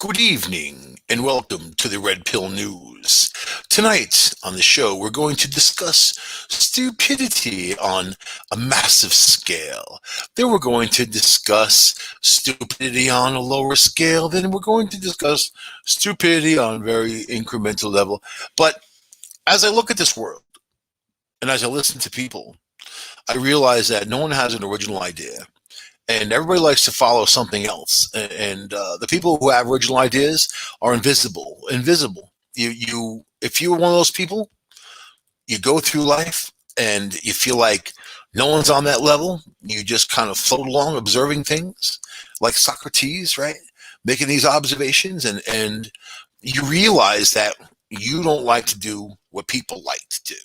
Good evening and welcome to the Red Pill News. Tonight on the show, we're going to discuss stupidity on a massive scale. Then we're going to discuss stupidity on a lower scale. Then we're going to discuss stupidity on a very incremental level. But as I look at this world and as I listen to people, I realize that no one has an original idea and everybody likes to follow something else. And the people who have original ideas are invisible. Invisible. If you're one of those people, you go through life and you feel like no one's on that level. You just kind of float along, observing things, like Socrates, right? Making these observations, and you realize that you don't like to do what people like to do.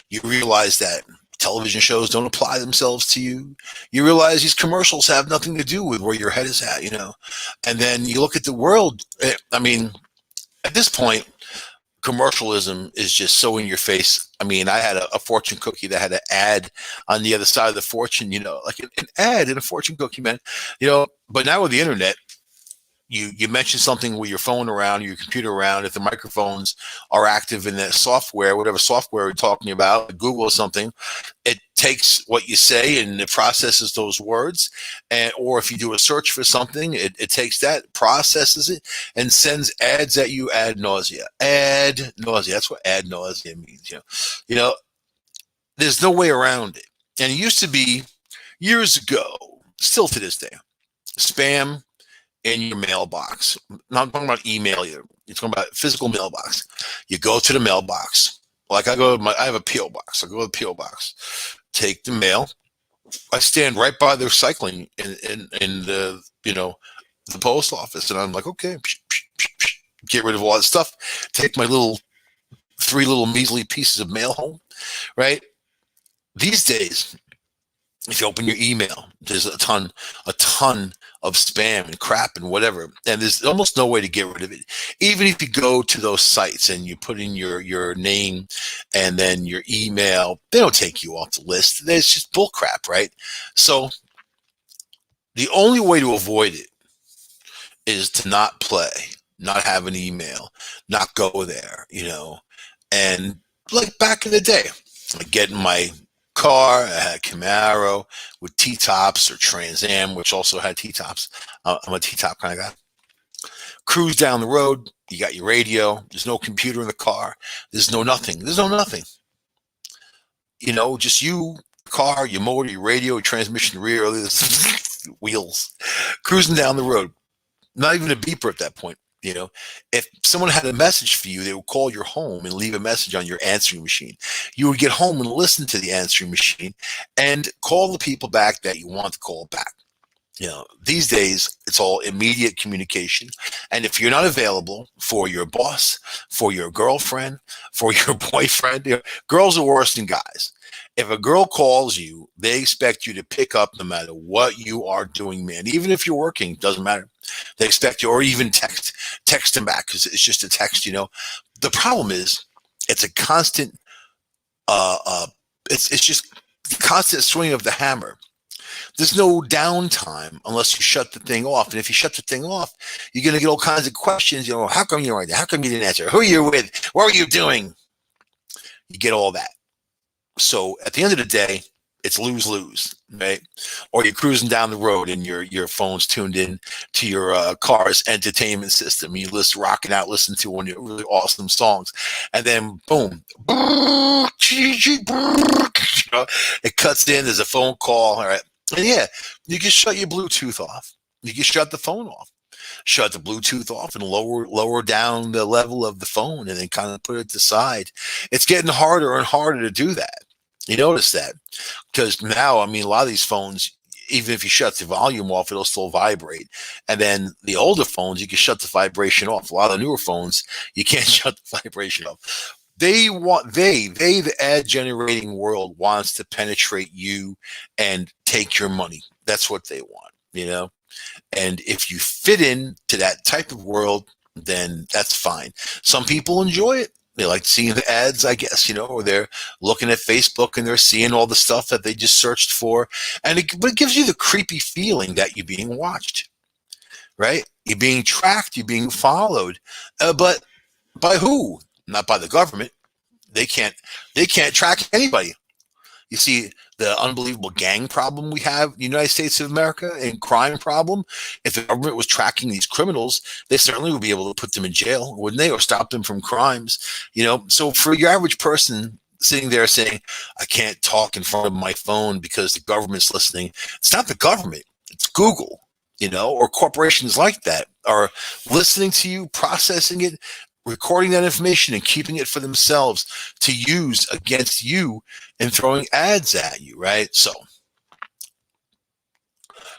You realize that television shows don't apply themselves to you. You realize these commercials have nothing to do with where your head is at. And then you look at the world. I mean, at this point, commercialism is just so in your face. I mean, I had a fortune cookie that had an ad on the other side of the fortune, like an ad in a fortune cookie, man. But now with the internet, you mention something with your phone around, your computer around, if the microphones are active in that software, whatever software we're talking about, Google or something, it takes what you say and it processes those words. Or if you do a search for something, it takes that, processes it, and sends ads at you ad nausea. Ad nausea. That's what ad nausea means. There's no way around it. And it used to be years ago, still to this day, spam in your mailbox. Not talking about email here. You're talking about physical mailbox. You go to the mailbox. Like I have a P.O. box. I go to the P.O. box, take the mail. I stand right by the recycling in the post office, and I'm like, okay, get rid of all that stuff. Take my three little measly pieces of mail home, right? These days, if you open your email, there's a ton of spam and crap and whatever, and there's almost no way to get rid of it. Even if you go to those sites and you put in your name and then your email, they don't take you off the list. It's just bull crap, right? So the only way to avoid it is to not play, not have an email, not go there, and like back in the day, like getting my car. I had Camaro with T-tops or Trans Am, which also had T-tops. I'm a T-top kind of guy. Cruise down the road. You got your radio. There's no computer in the car. There's no nothing. Just you, car, your motor, your radio, your transmission, rear, wheels, cruising down the road. Not even a beeper at that point. If someone had a message for you, they would call your home and leave a message on your answering machine. You would get home and listen to the answering machine and call the people back that you want to call back. These days it's all immediate communication. And if you're not available for your boss, for your girlfriend, for your boyfriend, girls are worse than guys. If a girl calls you, they expect you to pick up no matter what you are doing, man. Even if you're working, doesn't matter. They expect you, or even text them back because it's just a text. The problem is it's a constant. It's just constant swing of the hammer. There's no downtime unless you shut the thing off. And if you shut the thing off, you're going to get all kinds of questions. How come you're right there? How come you didn't answer? Who are you with? What are you doing? You get all that. So at the end of the day, it's lose-lose, right? Or you're cruising down the road and your phone's tuned in to your car's entertainment system. You rocking out, listen to one of your really awesome songs, and then boom, it cuts in. There's a phone call, all right? And yeah, you can shut your Bluetooth off. You can shut the phone off. Shut the Bluetooth off and lower down the level of the phone and then kind of put it to the side. It's getting harder and harder to do that. You notice that? Because now, a lot of these phones, even if you shut the volume off, it'll still vibrate. And then the older phones, you can shut the vibration off. A lot of the newer phones, you can't shut the vibration off. The ad generating world wants to penetrate you and take your money. That's what they want, And if you fit in to that type of world, then that's fine. Some people enjoy it. They like seeing the ads, I guess, or they're looking at Facebook and they're seeing all the stuff that they just searched for. But it gives you the creepy feeling that you're being watched. right? You're being tracked, you're being followed, but by who? Not by the government. They can't. They can't track anybody. You see the unbelievable gang problem we have in the United States of America and crime problem. If the government was tracking these criminals, they certainly would be able to put them in jail, wouldn't they, or stop them from crimes? So for your average person sitting there saying, "I can't talk in front of my phone because the government's listening," it's not the government; it's Google. Or corporations like that are listening to you, processing it, recording that information and keeping it for themselves to use against you and throwing ads at you, right? So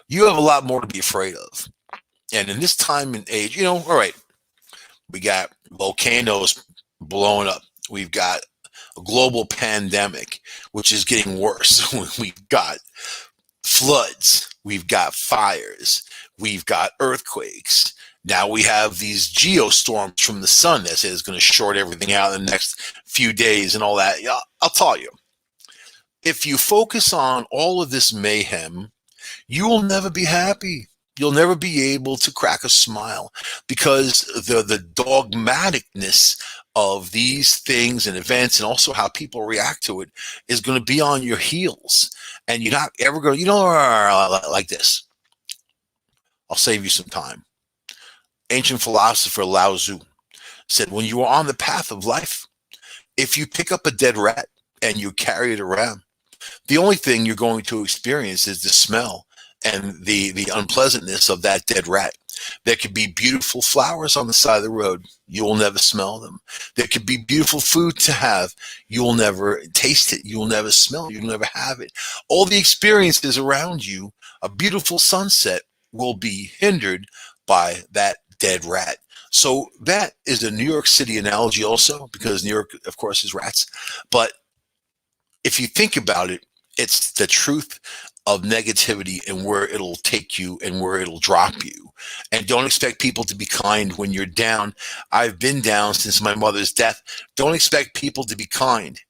you have a lot more to be afraid of. And in this time and age, all right, we got volcanoes blowing up. We've got a global pandemic, which is getting worse. We've got floods. We've got fires. We've got earthquakes. Now we have these geostorms from the sun that says it's going to short everything out in the next few days and all that. Yeah, I'll tell you, if you focus on all of this mayhem, you will never be happy. You'll never be able to crack a smile because the dogmaticness of these things and events and also how people react to it is going to be on your heels. And you're not ever going to, like this. I'll save you some time. Ancient philosopher Lao Tzu said, when you are on the path of life, if you pick up a dead rat and you carry it around, the only thing you're going to experience is the smell and the unpleasantness of that dead rat. There could be beautiful flowers on the side of the road. You will never smell them. There could be beautiful food to have. You will never taste it. You will never smell it. You'll never have it. All the experiences around you, a beautiful sunset, will be hindered by that dead rat. So that is a New York City analogy also, because New York, of course, is rats. But if you think about it, it's the truth of negativity and where it'll take you and where it'll drop you. And don't expect people to be kind when you're down. I've been down since my mother's death. Don't expect people to be kind.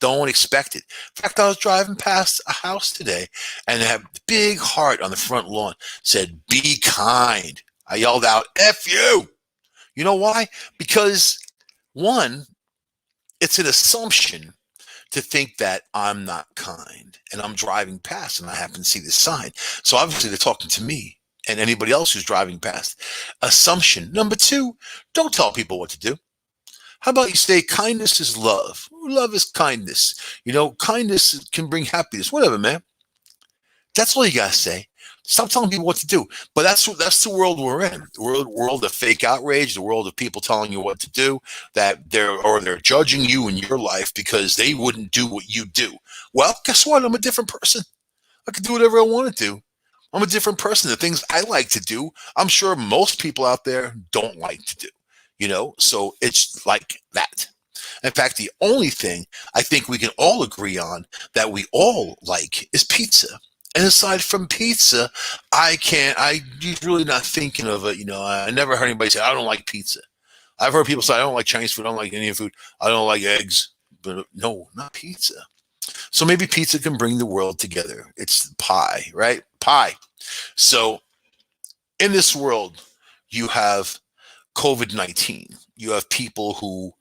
Don't expect it. In fact, I was driving past a house today and they have a big heart on the front lawn. Said, "Be kind." I yelled out, "F you." You know why? Because one, it's an assumption to think that I'm not kind and I'm driving past and I happen to see this sign. So obviously they're talking to me and anybody else who's driving past. Assumption. Number two, don't tell people what to do. How about you say kindness is love? Love is kindness. Kindness can bring happiness. Whatever, man. That's all you gotta say. Stop telling people what to do. But that's the world we're in. The world of fake outrage, the world of people telling you what to do, that they're judging you in your life because they wouldn't do what you do. Well, guess what? I'm a different person. I can do whatever I want to do. I'm a different person. The things I like to do, I'm sure most people out there don't like to do. So it's like that. In fact, the only thing I think we can all agree on that we all like is pizza. And aside from pizza, I'm really not thinking of it. I never heard anybody say, I don't like pizza. I've heard people say, I don't like Chinese food. I don't like Indian food. I don't like eggs. But no, not pizza. So maybe pizza can bring the world together. It's pie, right? Pie. So in this world, you have COVID-19. You have people who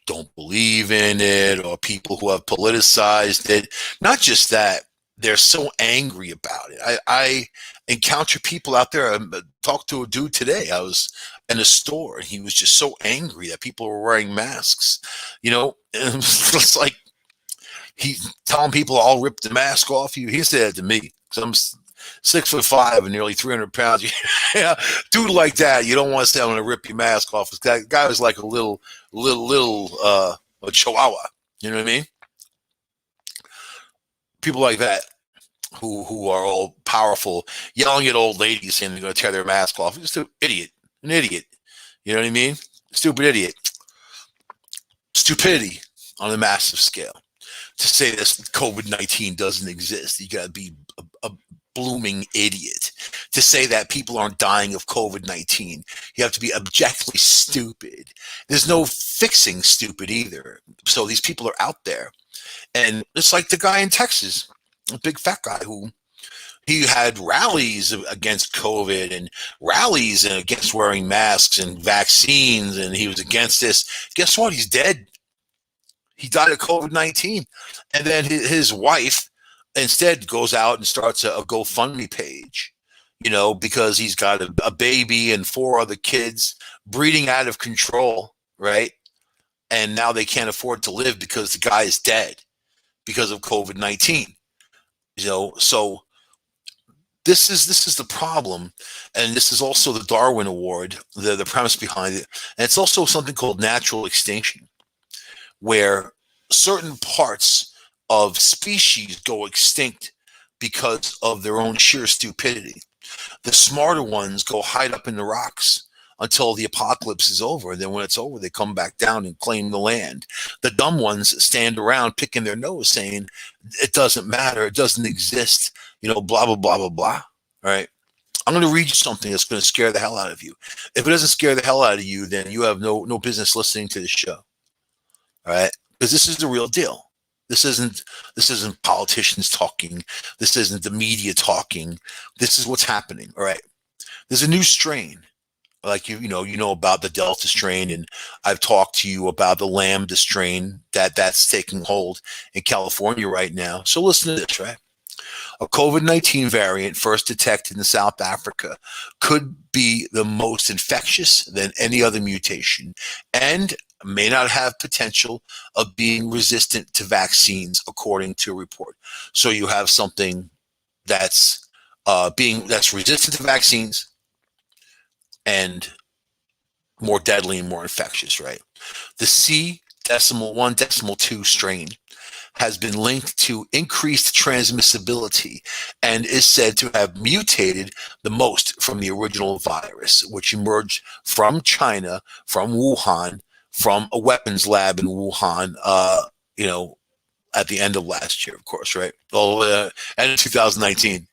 don't believe in it or people who have politicized it. Not just that, they're so angry about it. I encounter people out there. I talked to a dude today. I was in a store and he was just so angry that people were wearing masks. And it's like he's telling people, "I'll rip the mask off you." He said it to me because I'm 6'5" and nearly 300 pounds. Yeah, dude like that, you don't want to say, "I'm going to rip your mask off." That guy was like a little a chihuahua. You know what I mean? People like that who are all powerful, yelling at old ladies saying they're going to tear their mask off. Just an idiot. You know what I mean? Stupid idiot. Stupidity on a massive scale. To say this COVID-19 doesn't exist, you got to be a blooming idiot. To say that people aren't dying of COVID-19, you have to be objectively stupid. There's no fixing stupid either. So these people are out there. And it's like the guy in Texas, a big fat guy who he had rallies against COVID and rallies against wearing masks and vaccines, and he was against this. Guess what? He's dead. He died of COVID-19. And then his wife instead goes out and starts a GoFundMe page, because he's got a baby and 4 other kids breeding out of control, right? And now they can't afford to live because the guy is dead because of COVID-19. So this is the problem, and this is also the Darwin Award, the premise behind it, and it's also something called natural extinction, where certain parts of species go extinct because of their own sheer stupidity. The smarter ones go hide up in the rocks until the apocalypse is over. And then when it's over, they come back down and claim the land. The dumb ones stand around picking their nose saying, it doesn't matter, it doesn't exist, blah, blah, blah, blah, blah. All right. I'm going to read you something that's going to scare the hell out of you. If it doesn't scare the hell out of you, then you have no business listening to the show. All right, because this is the real deal. This isn't politicians talking. This isn't the media talking. This is what's happening. All right, there's a new strain, like you know about the Delta strain, and I've talked to you about the Lambda strain that's taking hold in California right now. So listen to this, right? A COVID-19 variant first detected in South Africa could be the most infectious than any other mutation and may not have potential of being resistant to vaccines, according to a report. So you have something that's resistant to vaccines and more deadly and more infectious, right? The C.1.2 strain has been linked to increased transmissibility and is said to have mutated the most from the original virus, which emerged from China, from Wuhan, from a weapons lab in Wuhan, at the end of last year, of course, right? End of 2019,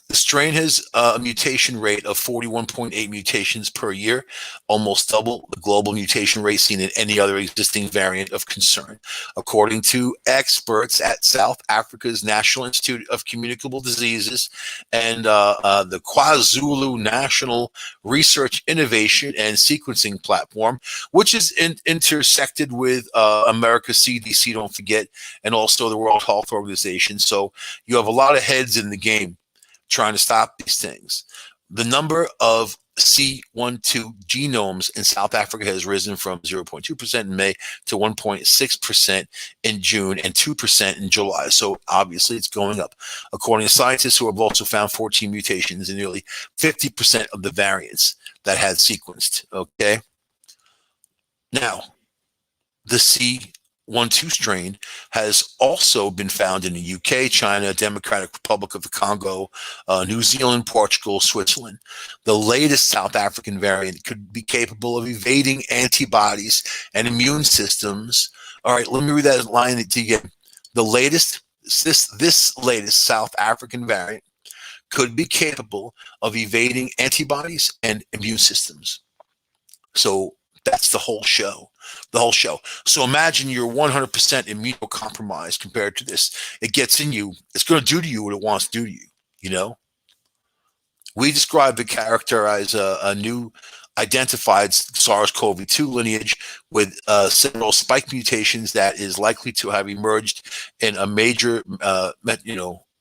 The strain has a mutation rate of 41.8 mutations per year, almost double the global mutation rate seen in any other existing variant of concern, according to experts at South Africa's National Institute of Communicable Diseases and the KwaZulu National Research Innovation and Sequencing Platform, which is intersected with America's CDC, don't forget, and also the World Health Organization. So you have a lot of heads in the game trying to stop these things. The number of C.1.2 genomes in South Africa has risen from 0.2% in May to 1.6% in June and 2% in July. So obviously it's going up. According to scientists who have also found 14 mutations in nearly 50% of the variants that had sequenced. Okay. Now, the C.1.2 strain has also been found in the UK, China, Democratic Republic of the Congo, New Zealand, Portugal, Switzerland. The latest South African variant could be capable of evading antibodies and immune systems. All right, let me read that line to you again. This latest South African variant could be capable of evading antibodies and immune systems. So that's the whole show. So imagine you're 100% immunocompromised compared to this. It gets in you. It's going to do to you what it wants to do to you, We describe the character as a new identified SARS-CoV-2 lineage with several spike mutations that is likely to have emerged in a major,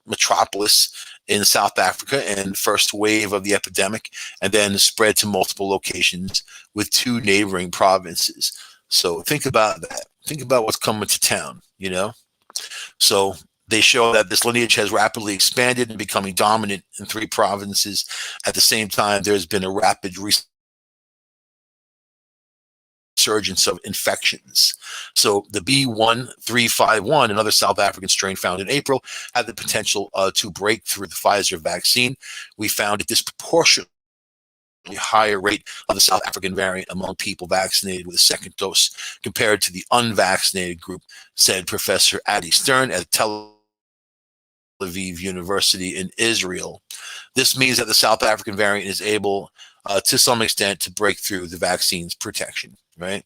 metropolis in South Africa and first wave of the epidemic, and then spread to multiple locations with 2 neighboring provinces. So think about that. Think about what's coming to town, So they show that this lineage has rapidly expanded and becoming dominant in 3 provinces. At the same time, there's been a rapid resurgence of infections. So the B.1.351, another South African strain found in April, had the potential to break through the Pfizer vaccine. We found a disproportionate higher rate of the South African variant among people vaccinated with a second dose compared to the unvaccinated group, said Professor Adi Stern at Tel Aviv University in Israel. This means that the South African variant is able, to some extent, to break through the vaccine's protection, right?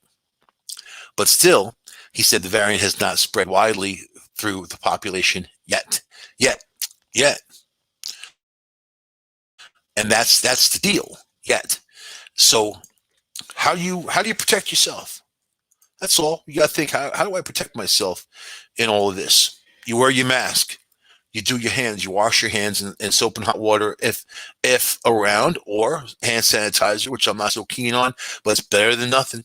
But still, he said the variant has not spread widely through the population yet. Yet, yet, and that's the deal. Yet, so how do you protect yourself? That's all. You got to think, how do I protect myself in all of this? You wear your mask. You do your hands. You wash your hands in soap and hot water if around, or hand sanitizer, which I'm not so keen on, but it's better than nothing.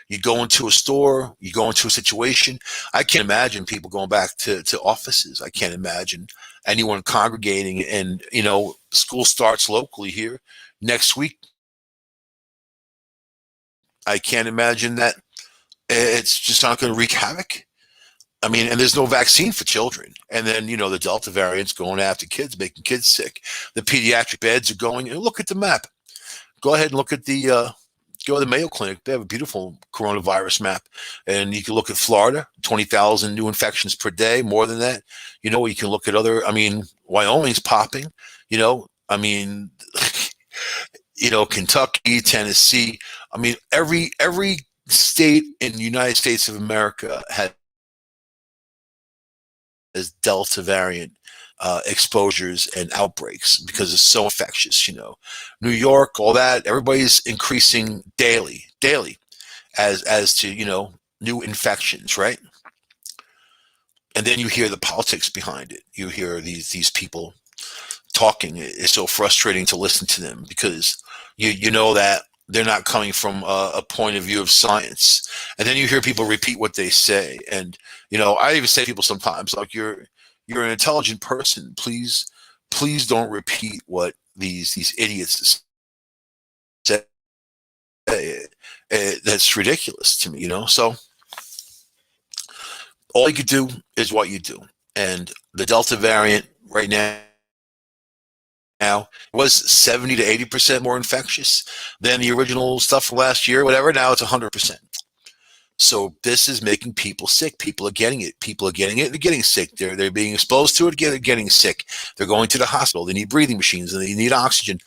You go into a store, you go into a situation. I can't imagine people going back to offices. I can't imagine anyone congregating. And, school starts locally here next week. I can't imagine that it's just not going to wreak havoc. I mean, and there's no vaccine for children. And then, the Delta variant's going after kids, making kids sick. The pediatric beds are going. Look at the map. Go ahead and look at go to the Mayo Clinic. They have a beautiful coronavirus map. And you can look at Florida, 20,000 new infections per day, more than that. You can look at Wyoming's popping, I mean, Kentucky, Tennessee. I mean, every state in the United States of America has Delta variant exposures and outbreaks because it's so infectious. New York, all that, everybody's increasing daily as to new infections, right? And then you hear the politics behind it. You hear these people talking. It's so frustrating to listen to them because you know that they're not coming from a point of view of science. And then you hear people repeat what they say. And, I even say to people sometimes, like, you're an intelligent person. Please don't repeat what these idiots say. That's ridiculous to me, So all you could do is what you do. And the Delta variant right now was 70 to 80% more infectious than the original stuff from last year, whatever. Now it's 100%. So this is making people sick. People are getting it. They're getting sick. They're being exposed to it. They're getting sick. They're going to the hospital. They need breathing machines and they need oxygen.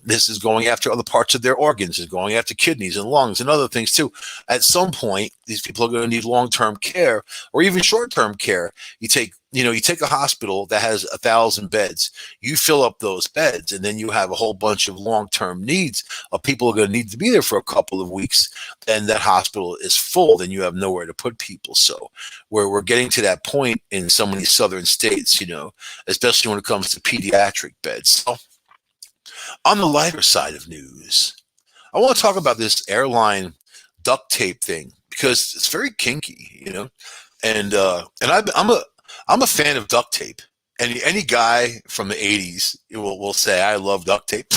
This is going after other parts of their organs. It's going after kidneys and lungs and other things too. At some point, these people are going to need long-term care or even short-term care. You take a hospital that has 1,000 beds. You fill up those beds, and then you have a whole bunch of long-term needs of people who are going to need to be there for a couple of weeks. Then that hospital is full. Then you have nowhere to put people. So we're getting to that point in so many southern states, especially when it comes to pediatric beds. So on the lighter side of news, I want to talk about this airline duct tape thing because it's very kinky, I'm a fan of duct tape. Any guy from the 80s will say, I love duct tape.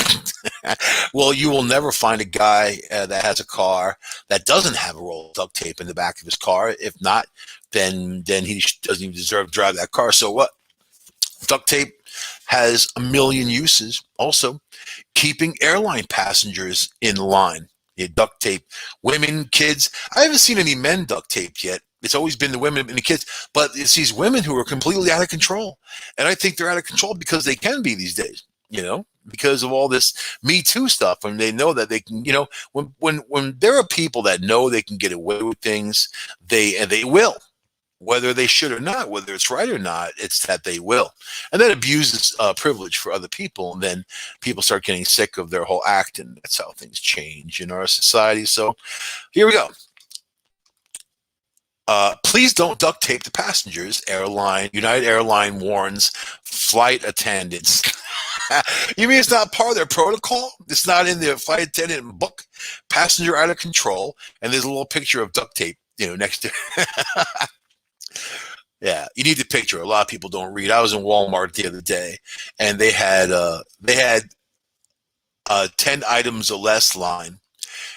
Well, you will never find a guy that has a car that doesn't have a roll of duct tape in the back of his car. If not, then he doesn't even deserve to drive that car. So what? Duct tape has a million uses. Also, keeping airline passengers in line. You duct tape women, kids. I haven't seen any men duct taped yet. It's always been the women and the kids, but it's these women who are completely out of control. And I think they're out of control because they can be these days, because of all this Me Too stuff. And they know that they can, when there are people that know they can get away with things, they will. Whether they should or not, whether it's right or not, it's that they will. And that abuses privilege for other people. And then people start getting sick of their whole act. And that's how things change in our society. So here we go. Please don't duct tape the passengers. United Airline warns flight attendants. You mean it's not part of their protocol? It's not in the flight attendant book? Passenger out of control. And there's a little picture of duct tape, next to Yeah, you need the picture. A lot of people don't read. I was in Walmart the other day, and they had 10 items or less line,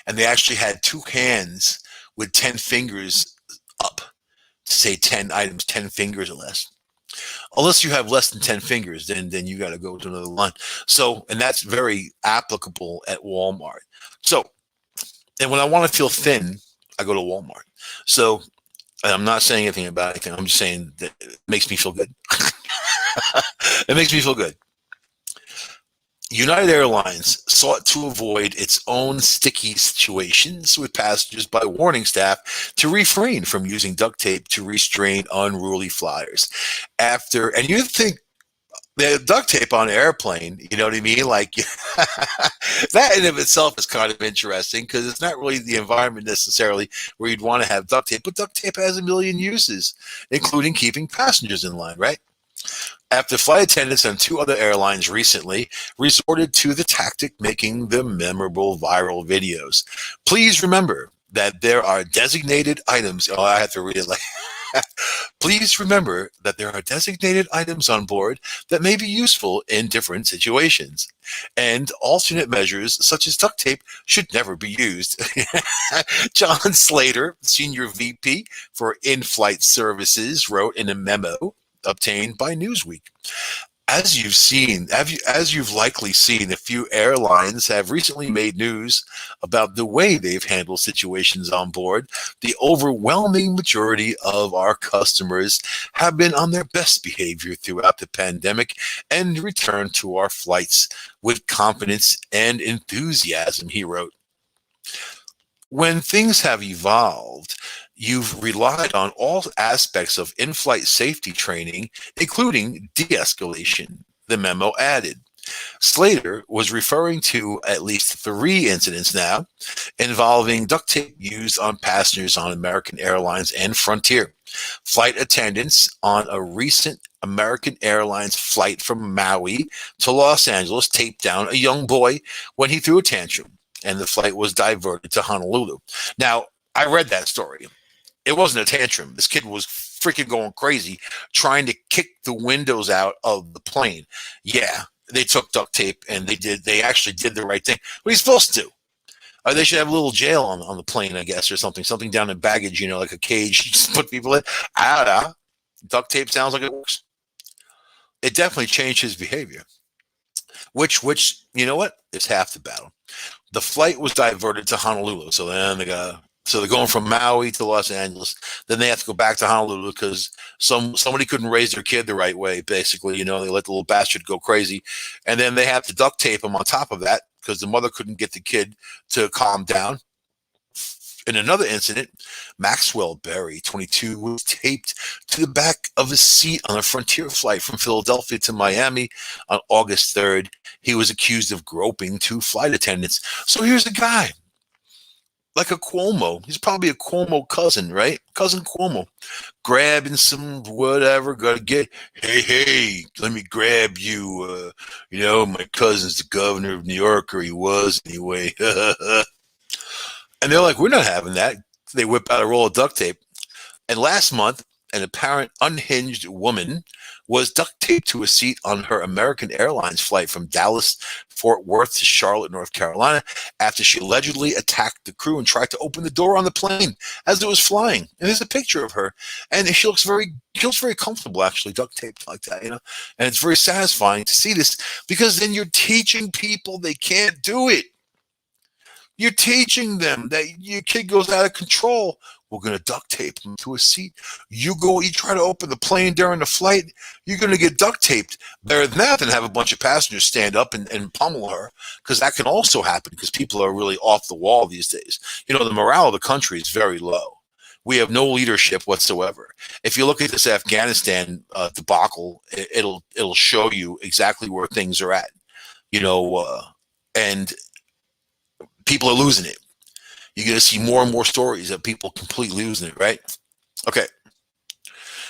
and they actually had two hands with 10 fingers up to say 10 items, 10 fingers or less. Unless you have less than 10 fingers, then you got to go to another line. So, and that's very applicable at Walmart. So, and when I want to feel thin, I go to Walmart. So, and I'm not saying anything about anything. I'm just saying that it makes me feel good. It makes me feel good. United Airlines sought to avoid its own sticky situations with passengers by warning staff to refrain from using duct tape to restrain unruly flyers. And you think The duct tape on an airplane, you know what I mean? Like that in of itself is kind of interesting because it's not really the environment necessarily where you'd want to have duct tape, but duct tape has a million uses, including keeping passengers in line, right? After flight attendants on two other airlines recently resorted to the tactic making the memorable viral videos. Please remember that there are designated items. Oh, I have to read it like Please remember that there are designated items on board that may be useful in different situations, and alternate measures such as duct tape should never be used. John Slater, Senior VP for In-Flight Services, wrote in a memo obtained by Newsweek. As you've likely seen, a few airlines have recently made news about the way they've handled situations on board. The overwhelming majority of our customers have been on their best behavior throughout the pandemic and returned to our flights with confidence and enthusiasm, he wrote. When things have evolved, you've relied on all aspects of in flight safety training, including de escalation, the memo added. Slater was referring to at least three incidents now involving duct tape used on passengers on American Airlines and Frontier. Flight attendants on a recent American Airlines flight from Maui to Los Angeles taped down a young boy when he threw a tantrum, and the flight was diverted to Honolulu. Now, I read that story. It wasn't a tantrum. This kid was freaking going crazy, trying to kick the windows out of the plane. Yeah, they took duct tape and they actually did the right thing. What are you supposed to do? They should have a little jail on the plane, I guess, or something down in baggage, like a cage. Just put people in. I don't know. Duct tape sounds like it works. It definitely changed his behavior, which you know what? It's half the battle. The flight was diverted to Honolulu, so then they're going from Maui to Los Angeles. Then they have to go back to Honolulu because somebody couldn't raise their kid the right way. Basically, they let the little bastard go crazy, and then they have to duct tape him on top of that because the mother couldn't get the kid to calm down. In another incident, Maxwell Berry, 22, was taped to the back of his seat on a Frontier flight from Philadelphia to Miami on August 3rd. He was accused of groping two flight attendants. So here's a guy, like a Cuomo. He's probably a Cuomo cousin, right? Cousin Cuomo. Grabbing some whatever, gotta get, hey, let me grab you. My cousin's the governor of New York, or he was anyway. And they're like, we're not having that. They whip out a roll of duct tape. And last month, an apparent unhinged woman was duct taped to a seat on her American Airlines flight from Dallas, Fort Worth to Charlotte, North Carolina, after she allegedly attacked the crew and tried to open the door on the plane as it was flying. And there's a picture of her, and she looks very comfortable, actually, duct taped like that, And it's very satisfying to see this because then you're teaching people they can't do it. You're teaching them that your kid goes out of control. We're going to duct tape them to a seat. You try to open the plane during the flight, you're going to get duct taped. Better than that than have a bunch of passengers stand up and pummel her, because that can also happen because people are really off the wall these days. The morale of the country is very low. We have no leadership whatsoever. If you look at this Afghanistan debacle, it'll show you exactly where things are at. And people are losing it. You're going to see more and more stories of people completely losing it, right? Okay.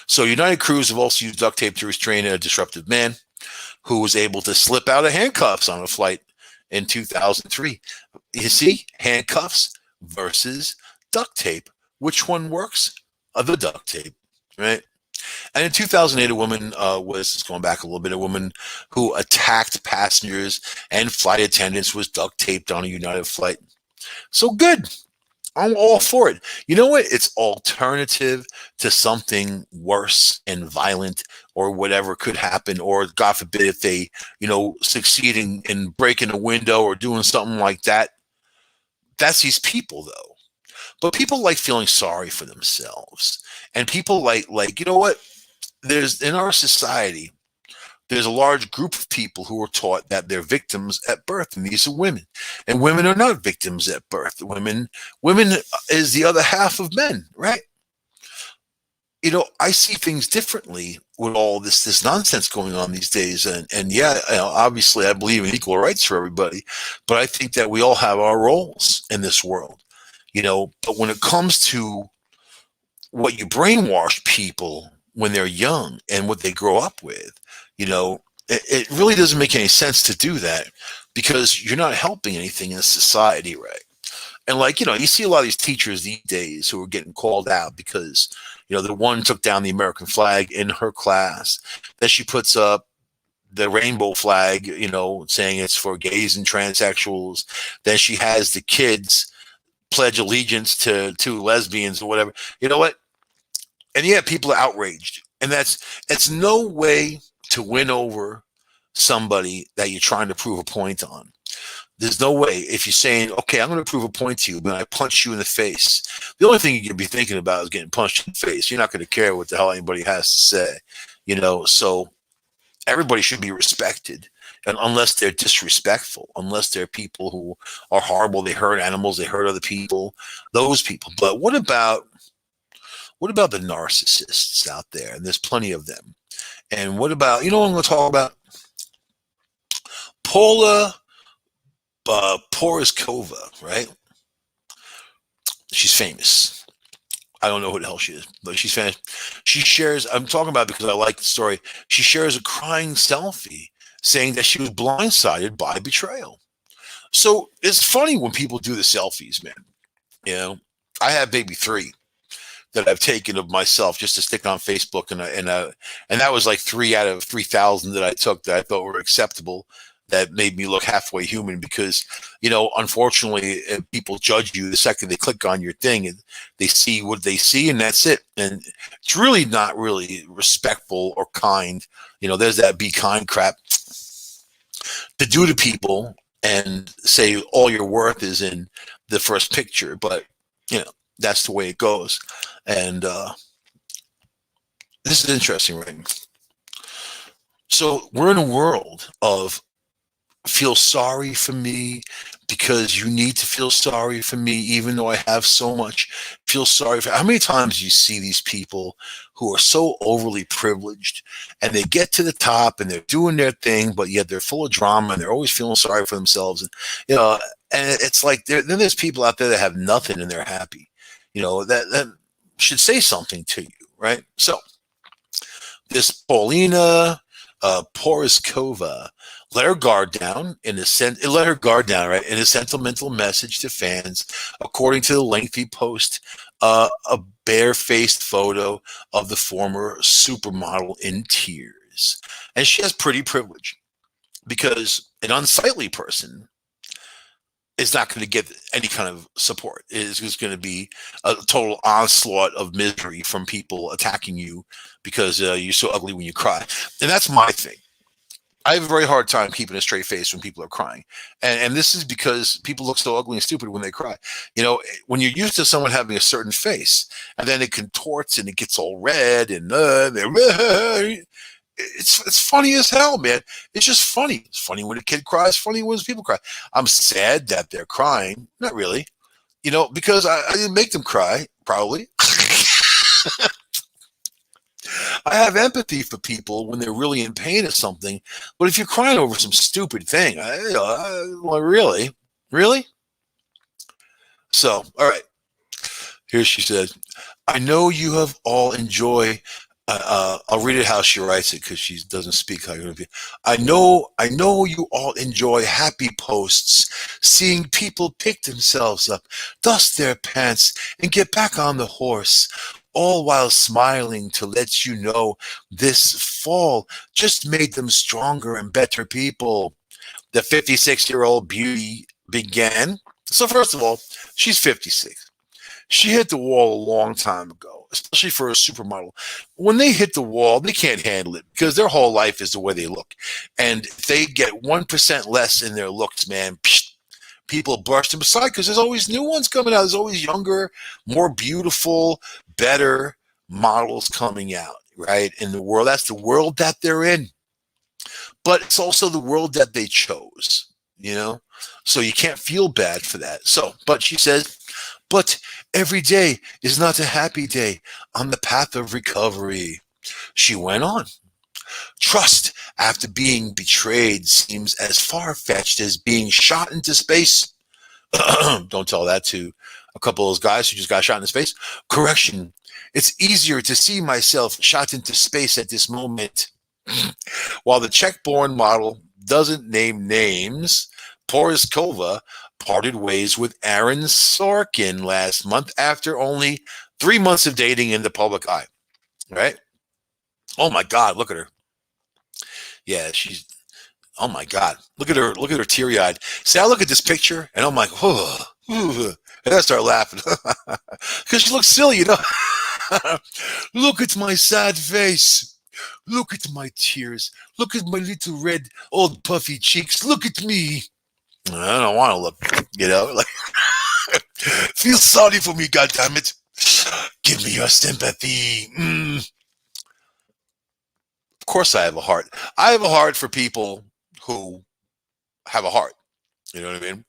So United Crews have also used duct tape to restrain a disruptive man who was able to slip out of handcuffs on a flight in 2003. You see, handcuffs versus duct tape. Which one works? The duct tape, right? And in 2008, a woman going back a little bit, a woman who attacked passengers and flight attendants was duct taped on a United flight. So good. I'm all for it. You know what? It's alternative to something worse and violent or whatever could happen, or God forbid if they, succeed in breaking a window or doing something like that. That's these people, though. But people like feeling sorry for themselves. And people like, you know what? In our society, there's a large group of people who are taught that they're victims at birth, and these are women. And women are not victims at birth. Women is the other half of men, right? I see things differently with all this nonsense going on these days. And yeah, obviously I believe in equal rights for everybody, but I think that we all have our roles in this world, but when it comes to what you brainwash people when they're young and what they grow up with, it really doesn't make any sense to do that because you're not helping anything in society, right? And you see a lot of these teachers these days who are getting called out because, the one took down the American flag in her class. Then she puts up the rainbow flag, saying it's for gays and transsexuals. Then she has the kids pledge allegiance to lesbians or whatever. You know what? And yeah, people are outraged. And it's no way to win over somebody that you're trying to prove a point on. There's no way if you're saying, okay, I'm going to prove a point to you, but I punch you in the face. The only thing you can be thinking about is getting punched in the face. You're not going to care what the hell anybody has to say, so everybody should be respected. And unless they're disrespectful, unless they're people who are horrible, they hurt animals, they hurt other people, those people. But what about the narcissists out there? And there's plenty of them. And what about, what I'm going to talk about? Paula Poroskova, right? She's famous. I don't know who the hell she is, but she's famous. She shares, I'm talking about it because I like the story. She shares a crying selfie saying that she was blindsided by betrayal. So it's funny when people do the selfies, man. I have maybe 3 that I've taken of myself just to stick on Facebook, and that was like 3 out of 3,000 that I took that I thought were acceptable, that made me look halfway human because, unfortunately, people judge you the second they click on your thing and they see what they see and that's it. And it's really not really respectful or kind. There's that be kind crap to do to people and say all your worth is in the first picture. But, that's the way it goes. And this is interesting, right? So we're in a world of feel sorry for me because you need to feel sorry for me, even though I have so much. Feel sorry for. How many times do you see these people who are so overly privileged and they get to the top and they're doing their thing, but yet they're full of drama and they're always feeling sorry for themselves. And, and it's like then there's people out there that have nothing and they're happy. That should say something to you, right? So this Paulina Poroskova let her guard down right, in a sentimental message to fans, according to the lengthy post, a bare-faced photo of the former supermodel in tears. And she has pretty privilege because an unsightly person is not going to get any kind of support. It's just going to be a total onslaught of misery from people attacking you because you're so ugly when you cry. And that's my thing. I have a very hard time keeping a straight face when people are crying. And this is because people look so ugly and stupid when they cry. When you're used to someone having a certain face and then it contorts and it gets all red and it's funny as hell, man. It's just funny. It's funny when a kid cries, funny when people cry. I'm sad that they're crying. Not really, because I didn't make them cry, probably. I have empathy for people when they're really in pain or something. But if you're crying over some stupid thing, well, really? So, all right. Here she says, I know you have all enjoy. I'll read it how she writes it because she doesn't speak like it. I know you all enjoy happy posts, seeing people pick themselves up, dust their pants, and get back on the horse, all while smiling to let you know this fall just made them stronger and better people. The 56-year-old beauty began. So first of all, she's 56. She hit the wall a long time ago, especially for a supermodel. When they hit the wall, they can't handle it because their whole life is the way they look. And if they get 1% less in their looks, man, people brush them aside because there's always new ones coming out. There's always younger, more beautiful, better models coming out, right? In the world. That's the world that they're in. But it's also the world that they chose, So you can't feel bad for that. So, but she says, But every day is not a happy day on the path of recovery. She went on. Trust after being betrayed seems as far fetched as being shot into space. Don't tell that to a couple of those guys who just got shot in the space. Correction. It's easier to see myself shot into space at this moment. While the Czech-born model doesn't name names, Poroskova parted ways with Aaron Sorkin last month after only 3 months of dating in the public eye. Right? Oh my God, look at her. Yeah, she's. Oh my God, look at her. Look at her teary-eyed. See, I look at this picture and I'm like, oh, and I start laughing because she looks silly, you know. Look at my sad face. Look at my tears. Look at my little red, old puffy cheeks. Look at me. I don't want to look, you know. Like, feel sorry for me, goddammit. Give me your sympathy. Of course, I have a heart. I have a heart for people who have a heart. You know what I mean?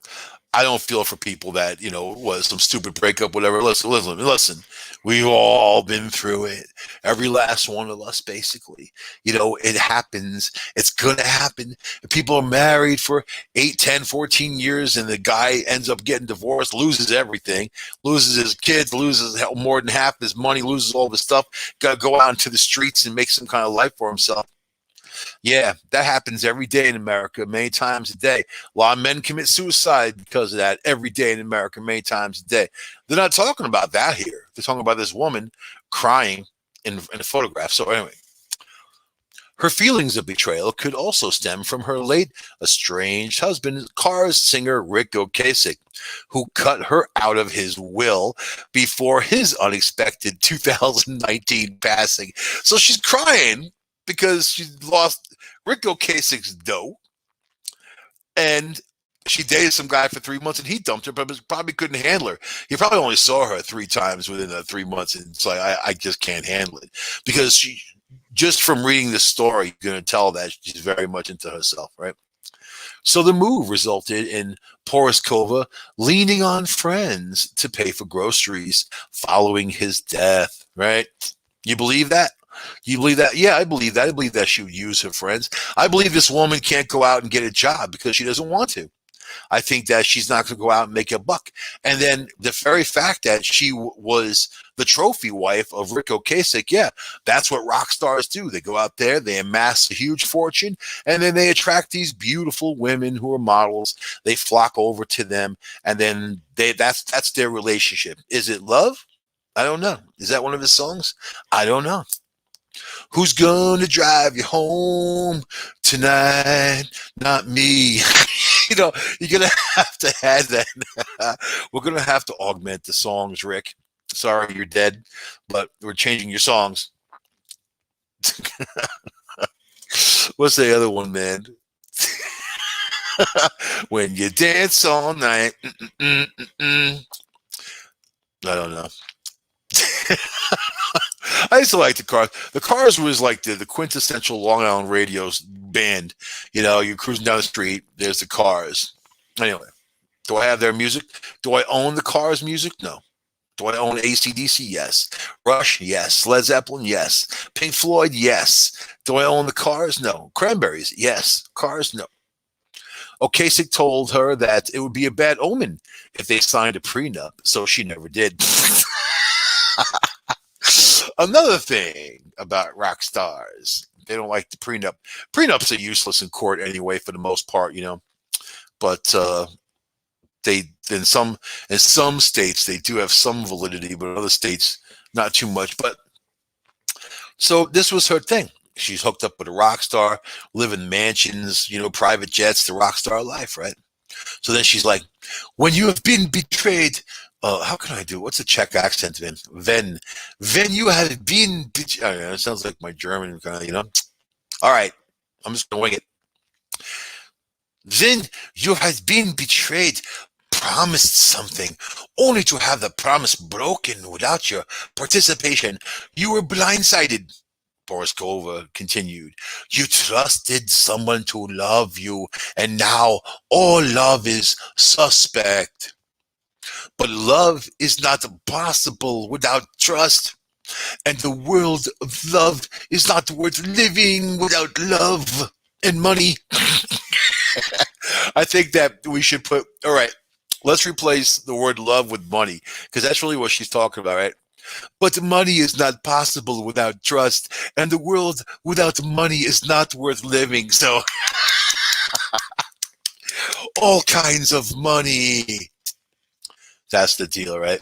I don't feel for people that, you know, was some stupid breakup, whatever. Listen. We've all been through it. Every last one of us, basically. You know, it happens. It's going to happen. If people are married for 8, 10, 14 years and the guy ends up getting divorced, loses everything, loses his kids, loses more than half his money, loses all his stuff, got to go out into the streets and make some kind of life for himself. Yeah, that happens every day in America, many times a day. A lot of men commit suicide because of that every day in America, many times a day. They're not talking about that here. They're talking about this woman crying in a photograph. So anyway, her feelings of betrayal could also stem from her late estranged husband, Cars singer Rick Ocasek, who cut her out of his will before his unexpected 2019 passing. So she's crying because she lost Rick Ocasek's dough, and she dated some guy for 3 months, and he dumped her, but probably couldn't handle her. He probably only saw her 3 times within the 3 months, and it's like, I just can't handle it. Because she, just from reading the story, you're going to tell that she's very much into herself, right? So the move resulted in Poroskova leaning on friends to pay for groceries following his death, right? You believe that? You believe that? Yeah, I believe that. I believe that she would use her friends. I believe this woman can't go out and get a job because she doesn't want to. I think that she's not going to go out and make a buck. And then the very fact that she was the trophy wife of Rick Ocasek, yeah, that's what rock stars do. They go out there, they amass a huge fortune, and then they attract these beautiful women who are models. They flock over to them, and then that's their relationship. Is it love? I don't know. Is that one of his songs? I don't know. Who's gonna drive you home tonight? Not me. You know, you're gonna have to add that. We're gonna have to augment the songs, Rick. Sorry, you're dead, but we're changing your songs. What's the other one, man? When you dance all night. I don't know. I used to like the Cars. The Cars was like the quintessential Long Island radio band. You know, you're cruising down the street, there's the Cars. Anyway, do I have their music? Do I own the Cars music? No. Do I own AC/DC? Yes. Rush? Yes. Led Zeppelin? Yes. Pink Floyd? Yes. Do I own the Cars? No. Cranberries? Yes. Cars? No. Ocasek told her that it would be a bad omen if they signed a prenup, so she never did. Another thing about rock stars, they don't like the prenup. Prenups are useless in court anyway, for the most part, you know. But they in some states they do have some validity, but in other states not too much. But so this was her thing. She's hooked up with a rock star, live in mansions, you know, private jets, the rock star life, right? So then she's like, when you have been betrayed, how can I do? What's the Czech accent, man? When you have been betrayed. I don't know, it sounds like my German kind of, you know. All right, I'm just gonna wing it. Then you have been betrayed, promised something, only to have the promise broken without your participation. You were blindsided. Poroskova continued. You trusted someone to love you, and now all love is suspect. But love is not possible without trust. And the world of love is not worth living without love and money. I think that we should put, all right, let's replace the word love with money, because that's really what she's talking about, right? But money is not possible without trust, and the world without money is not worth living. So, all kinds of money. That's the deal, right?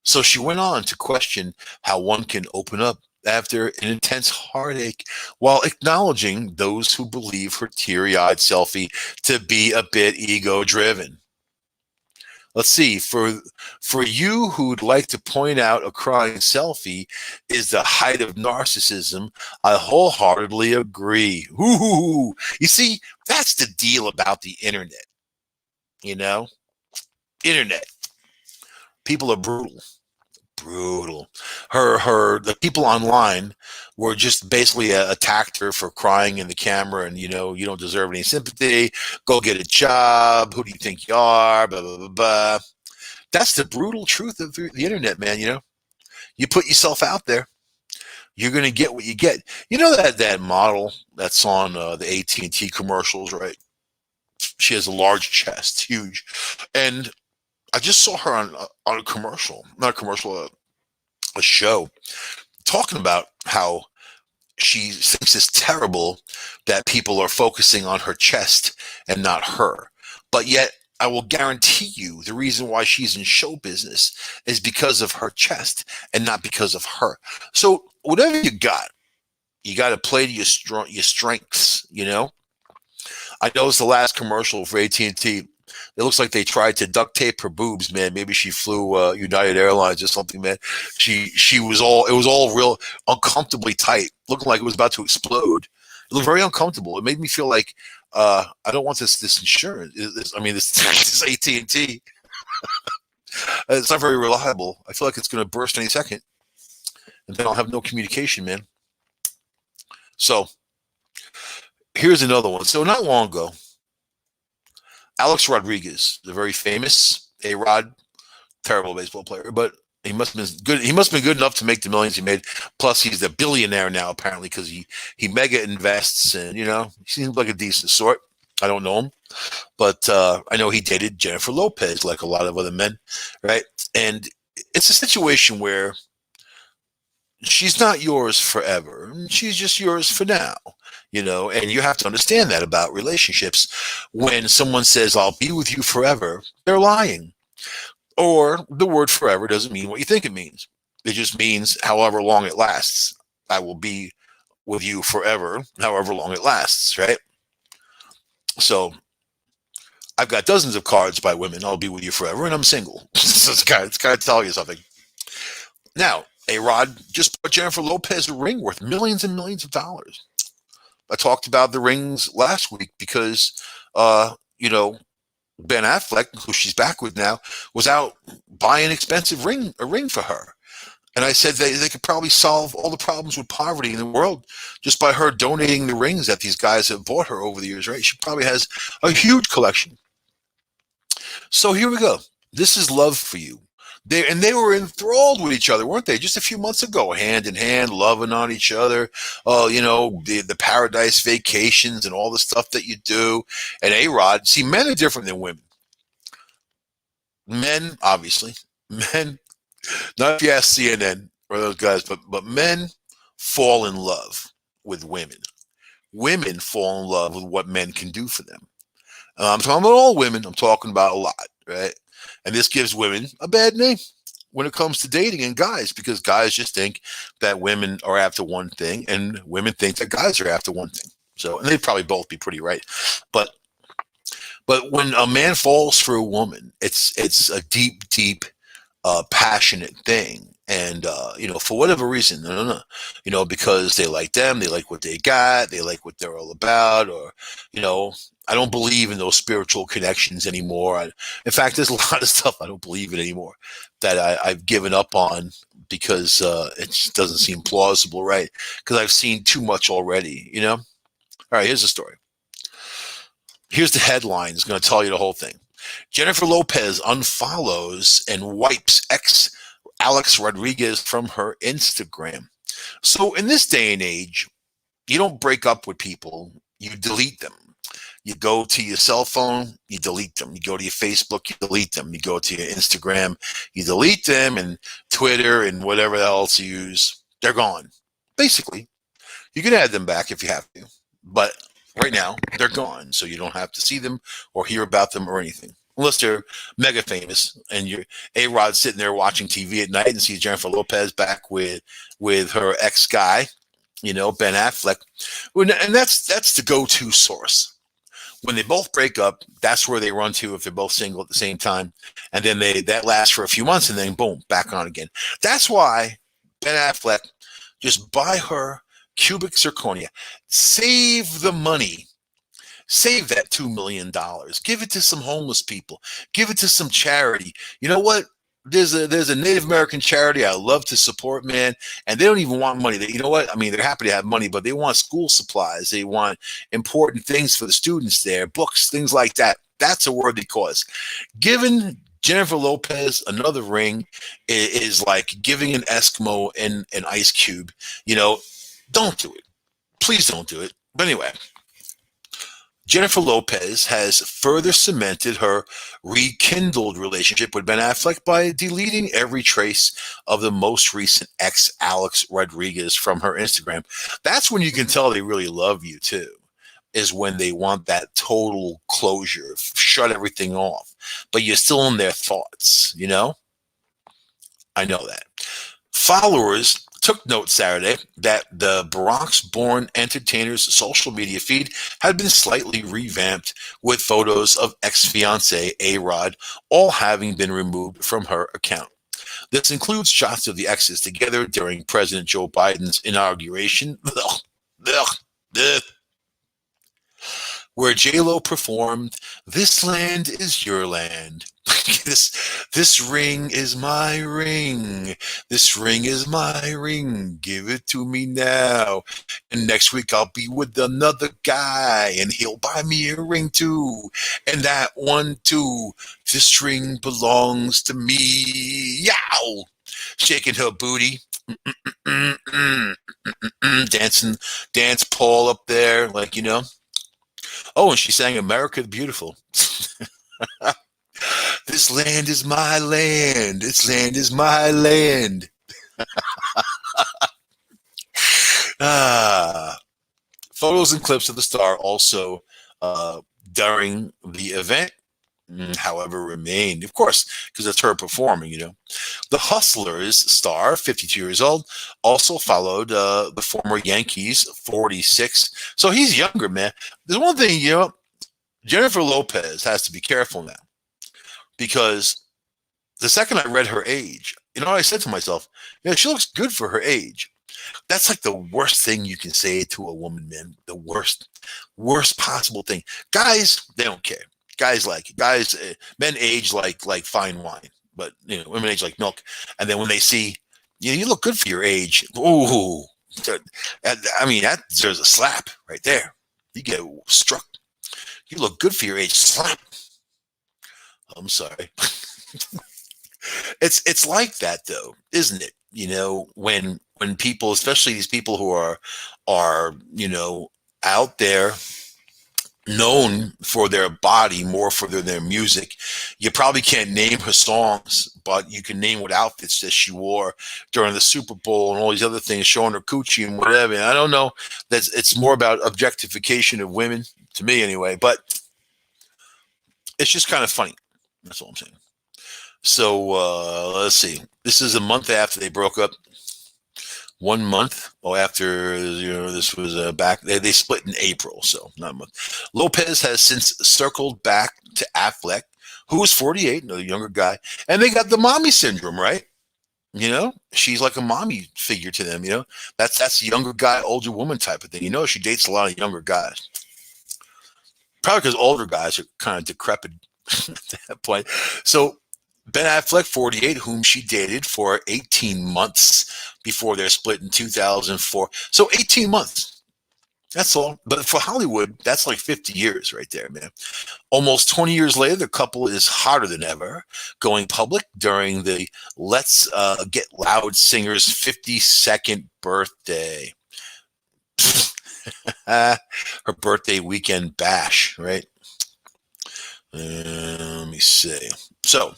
So she went on to question how one can open up after an intense heartache while acknowledging those who believe her teary-eyed selfie to be a bit ego-driven. Let's see, for you who'd like to point out a crying selfie is the height of narcissism, I wholeheartedly agree. Ooh, you see, that's the deal about the internet, you know? Internet. People are brutal. Brutal. The people online were just basically attacked her for crying in the camera, and you don't deserve any sympathy. Go get a job. Who do you think you are? Blah blah blah blah. That's the brutal truth of the internet, man. You put yourself out there, you're gonna get what you get. You know that model that's on the AT&T commercials, right? She has a large chest, huge, and I just saw her on a commercial, not a commercial, a show, talking about how she thinks it's terrible that people are focusing on her chest and not her. But yet, I will guarantee you the reason why she's in show business is because of her chest and not because of her. So whatever you got to play to your strengths. I noticed the last commercial for AT&T. It looks like they tried to duct tape her boobs, man. Maybe she flew United Airlines or something, man. It was all real uncomfortably tight, looking like it was about to explode. It looked very uncomfortable. It made me feel like I don't want this insurance. This AT&T. It's not very reliable. I feel like it's going to burst any second, and then I'll have no communication, man. So here's another one. So not long ago, Alex Rodriguez, the very famous A-Rod, terrible baseball player, but he must have been good. He must have been good enough to make the millions he made. Plus, he's a billionaire now, apparently, because he mega invests, and he seems like a decent sort. I don't know him, but I know he dated Jennifer Lopez, like a lot of other men, right? And it's a situation where she's not yours forever. She's just yours for now, and you have to understand that about relationships. When someone says, I'll be with you forever, they're lying. Or the word forever doesn't mean what you think it means. It just means however long it lasts. I will be with you forever, however long it lasts, right? So I've got dozens of cards by women, I'll be with you forever, and I'm single. So it's got to tell you something. Now, A-Rod just bought Jennifer Lopez a ring worth millions and millions of dollars. I talked about the rings last week because, Ben Affleck, who she's back with now, was out buying a ring for her. And I said they could probably solve all the problems with poverty in the world just by her donating the rings that these guys have bought her over the years, right? She probably has a huge collection. So here we go. This is love for you. They were enthralled with each other, weren't they? Just a few months ago, hand in hand, loving on each other. Oh, the paradise vacations and all the stuff that you do. And A-Rod, see, men are different than women. Men, obviously, men. Not if you ask CNN or those guys, but men fall in love with women. Women fall in love with what men can do for them. I'm talking about all women. I'm talking about a lot, right? And this gives women a bad name when it comes to dating and guys, because guys just think that women are after one thing and women think that guys are after one thing. So, and they'd probably both be pretty right. But when a man falls for a woman, it's a deep, deep, passionate thing. And, for whatever reason, no, because they like them, they like what they got, they like what they're all about, or, I don't believe in those spiritual connections anymore. In fact, there's a lot of stuff I don't believe in anymore that I've given up on because it just doesn't seem plausible, right? Because I've seen too much already, All right, here's the story. Here's the headline. It's going to tell you the whole thing. Jennifer Lopez unfollows and wipes ex Alex Rodriguez from her Instagram. So in this day and age, you don't break up with people, you delete them. You go to your cell phone, you delete them. You go to your Facebook, you delete them. You go to your Instagram, you delete them, and Twitter and whatever else you use, they're gone. Basically, you can add them back if you have to, but right now they're gone, so you don't have to see them or hear about them or anything. Unless they're mega famous and you're A-Rod sitting there watching TV at night and sees Jennifer Lopez back with her ex guy, Ben Affleck, and that's the go-to source. When they both break up, that's where they run to if they're both single at the same time, and then that lasts for a few months, and then boom, back on again. That's why Ben Affleck, just buy her cubic zirconia, save the money. Save that $2 million. Give it to some homeless people. Give it to some charity. You know what? There's a Native American charity I love to support, man, and they don't even want money. You know what? I mean, they're happy to have money, but they want school supplies. They want important things for the students there, books, things like that. That's a worthy cause. Giving Jennifer Lopez another ring is like giving an Eskimo an ice cube. Don't do it. Please don't do it. But anyway, Jennifer Lopez has further cemented her rekindled relationship with Ben Affleck by deleting every trace of the most recent ex, Alex Rodriguez, from her Instagram. That's when you can tell they really love you, too, is when they want that total closure, shut everything off. But you're still in their thoughts, I know that. Followers took note Saturday that the Bronx-born entertainer's social media feed had been slightly revamped with photos of ex-fiancé A-Rod all having been removed from her account. This includes shots of the exes together during President Joe Biden's inauguration, where J-Lo performed "This Land Is Your Land." This ring is my ring. This ring is my ring. Give it to me now. And next week I'll be with another guy and he'll buy me a ring too. And that one too. This ring belongs to me. Yow! Shaking her booty. Dancing, dance Paul up there, Oh, and she sang America the Beautiful. This land is my land. This land is my land. Photos and clips of the star also during the event, however, remained, of course, because it's her performing, The Hustlers star, 52 years old, also followed the former Yankees, 46. So he's younger, man. There's one thing, Jennifer Lopez has to be careful now. Because the second I read her age, I said to myself, she looks good for her age. That's like the worst thing you can say to a woman, man. The worst possible thing. Guys, they don't care. Guys like it. Guys, men age like fine wine, but women age like milk. And then when they see, you look good for your age. Ooh, I mean, that deserves a slap right there. You get struck. You look good for your age. Slap. I'm sorry. It's like that though, isn't it? When people, especially these people who are out there known for their body more for their music, you probably can't name her songs, but you can name what outfits that she wore during the Super Bowl and all these other things, showing her coochie and whatever. And I don't know, it's more about objectification of women to me anyway, but it's just kind of funny. That's all I'm saying. So let's see. This is a month after they broke up. 1 month after this was back. They split in April, so not a month. Lopez has since circled back to Affleck, who was 48, another younger guy, and they got the mommy syndrome, right? She's like a mommy figure to them. That's younger guy, older woman type of thing. She dates a lot of younger guys. Probably because older guys are kind of decrepit at that point. So Ben Affleck, 48, whom she dated for 18 months before their split in 2004. So 18 months. That's all. But for Hollywood, that's like 50 years right there, man. Almost 20 years later, the couple is hotter than ever, going public during the Let's Get Loud singer's 52nd birthday. Her birthday weekend bash, right? Let me see. So,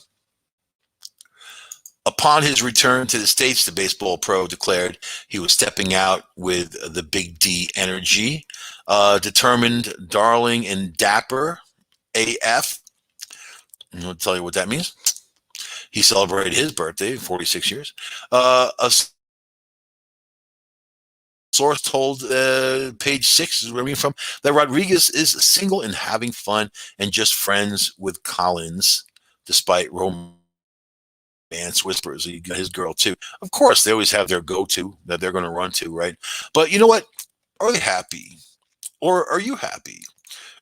upon his return to the States, the baseball pro declared he was stepping out with the Big D energy, determined, darling, and dapper AF. I'll tell you what that means. He celebrated his birthday, 46 years. A source told Page Six, is where I'm from, that Rodriguez is single and having fun and just friends with Collins, despite romance whispers. He got his girl too. Of course, they always have their go-to that they're going to run to, right? But you know what? Are they happy, or are you happy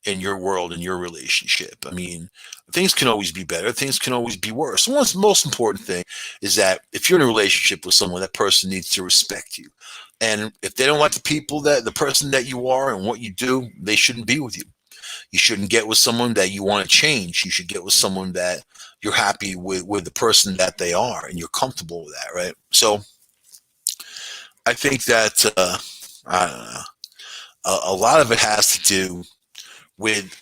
in your world, in your relationship? I mean, things can always be better. Things can always be worse. And what's the most important thing is that if you're in a relationship with someone, that person needs to respect you. And if they don't like the person that you are and what you do, they shouldn't be with you. You shouldn't get with someone that you want to change. You should get with someone that you're happy with the person that they are and you're comfortable with that, right? So I think that, I don't know, a lot of it has to do with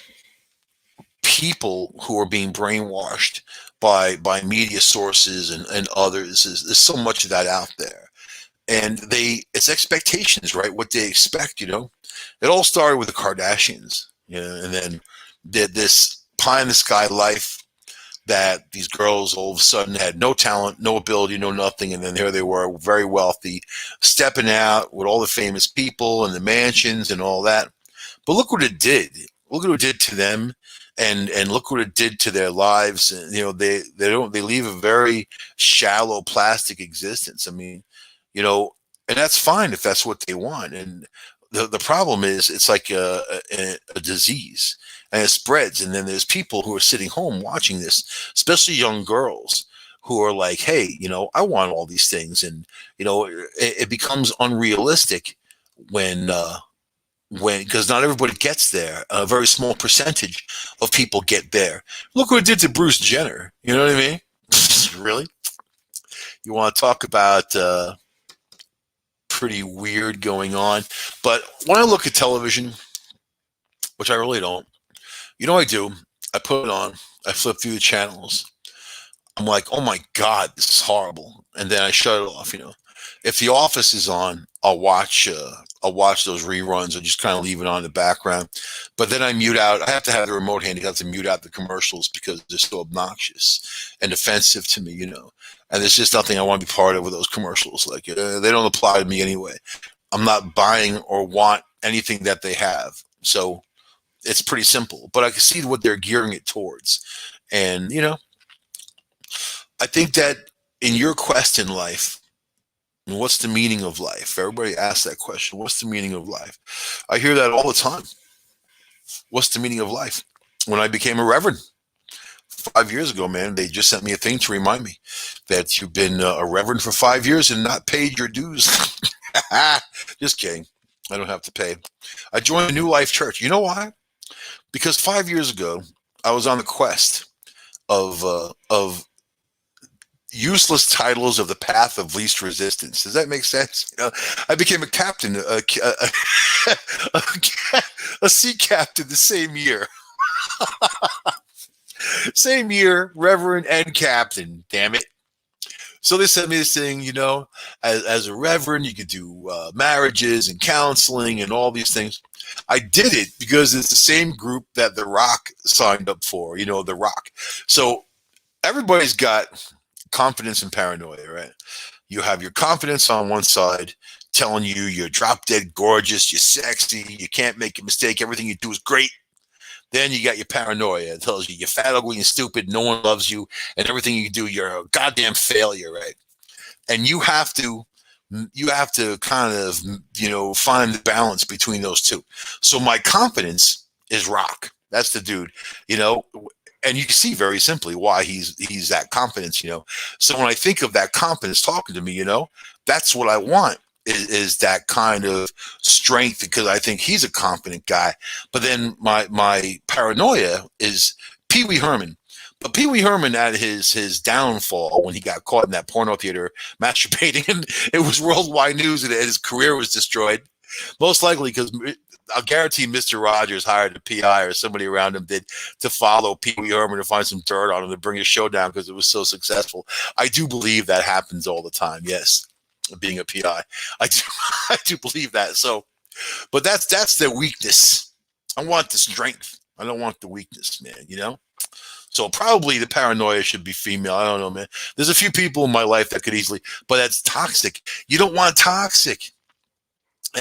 people who are being brainwashed by media sources and others. There's so much of that out there, and it's expectations, right? What they expect, it all started with the Kardashians, and then did this pie in the sky life that these girls all of a sudden had no talent, no ability, no nothing, and then there they were, very wealthy, stepping out with all the famous people and the mansions and all that. But look what it did. Look what it did to them, and look what it did to their lives. And, they leave a very shallow plastic existence. I mean, and that's fine if that's what they want. And the problem is it's like a disease, and it spreads. And then there's people who are sitting home watching this, especially young girls who are like, hey, I want all these things. And, it becomes unrealistic when, because not everybody gets there. A very small percentage of people get there. Look what it did to Bruce Jenner. You know what I mean? Really? You want to talk about pretty weird going on? But when I look at television, which I really don't, I do. I put it on. I flip through the channels. I'm like, oh my God, this is horrible. And then I shut it off. If The Office is on, I'll watch those reruns. I just kind of leave it on in the background. But then I mute out. I have to have the remote handy. I have to mute out the commercials because they're so obnoxious and offensive to me, And there's just nothing I want to be part of with those commercials. Like, they don't apply to me anyway. I'm not buying or want anything that they have. So it's pretty simple. But I can see what they're gearing it towards. And, I think that in your quest in life, what's the meaning of life? Everybody asks that question. What's the meaning of life? I hear that all the time. What's the meaning of life? When I became a reverend 5 years ago, man, they just sent me a thing to remind me that you've been a reverend for 5 years and not paid your dues. Just kidding. I don't have to pay. I joined a New Life Church. You know why? Because 5 years ago, I was on the quest of useless titles of the path of least resistance. Does that make sense? I became a captain, a sea captain the same year. Same year, reverend and captain. Damn it. So they sent me this thing, as a reverend, you could do marriages and counseling and all these things. I did it because it's the same group that The Rock signed up for, The Rock. So everybody's got confidence and paranoia, right? You have your confidence on one side telling you you're drop dead gorgeous, you're sexy, you can't make a mistake, everything you do is great. Then you got your paranoia. It tells you you're fat, ugly, and stupid, no one loves you, and everything you do, you're a goddamn failure, right? And you have to kind of, find the balance between those two. So my confidence is Rock. That's the dude, and you can see very simply why he's that confidence, So when I think of that confidence talking to me, that's what I want. is that kind of strength, because I think he's a confident guy. But then my paranoia is Pee Wee Herman. But Pee Wee Herman, at his downfall, when he got caught in that porno theater masturbating, and it was worldwide news, and his career was destroyed. Most likely because I'll guarantee Mr. Rogers hired a PI or somebody around him did to follow Pee Wee Herman to find some dirt on him to bring his show down because it was so successful. I do believe that happens all the time. Yes, being a PI, I do, I do believe that. So, but that's their weakness. I want the strength. I don't want the weakness, man. You know. So probably the paranoia should be female. I don't know, man. There's a few people in my life that could easily, but that's toxic. You don't want toxic.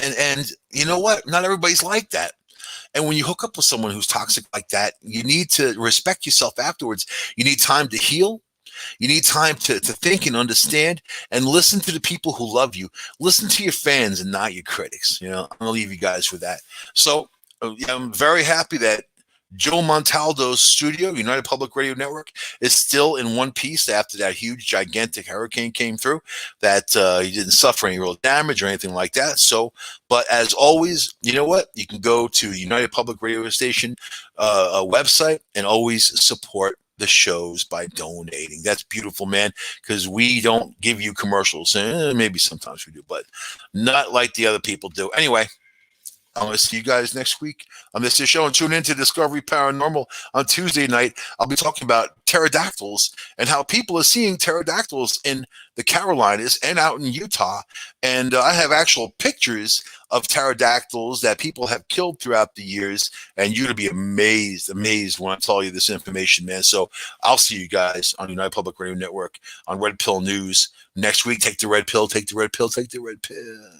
And you know what? Not everybody's like that. And when you hook up with someone who's toxic like that, you need to respect yourself afterwards. You need time to heal. You need time to think and understand and listen to the people who love you. Listen to your fans and not your critics. You know, I'm going to leave you guys with that. So yeah, I'm very happy that Joe Montaldo's studio, United Public Radio Network, is still in one piece after that huge, gigantic hurricane came through, that he didn't suffer any real damage or anything like that. So, but as always, you know what? You can go to the United Public Radio Station website and always support the shows by donating. That's beautiful, man, because we don't give you commercials. Maybe sometimes we do, but not like the other people do. Anyway, I'm going to see you guys next week on this show, and tune in to Discovery Paranormal on Tuesday night. I'll be talking about pterodactyls and how people are seeing pterodactyls in the Carolinas and out in Utah. And I have actual pictures of pterodactyls that people have killed throughout the years. And you're going to be amazed when I tell you this information, man. So I'll see you guys on United Public Radio Network on Red Pill News next week. Take the red pill, take the red pill, take the red pill.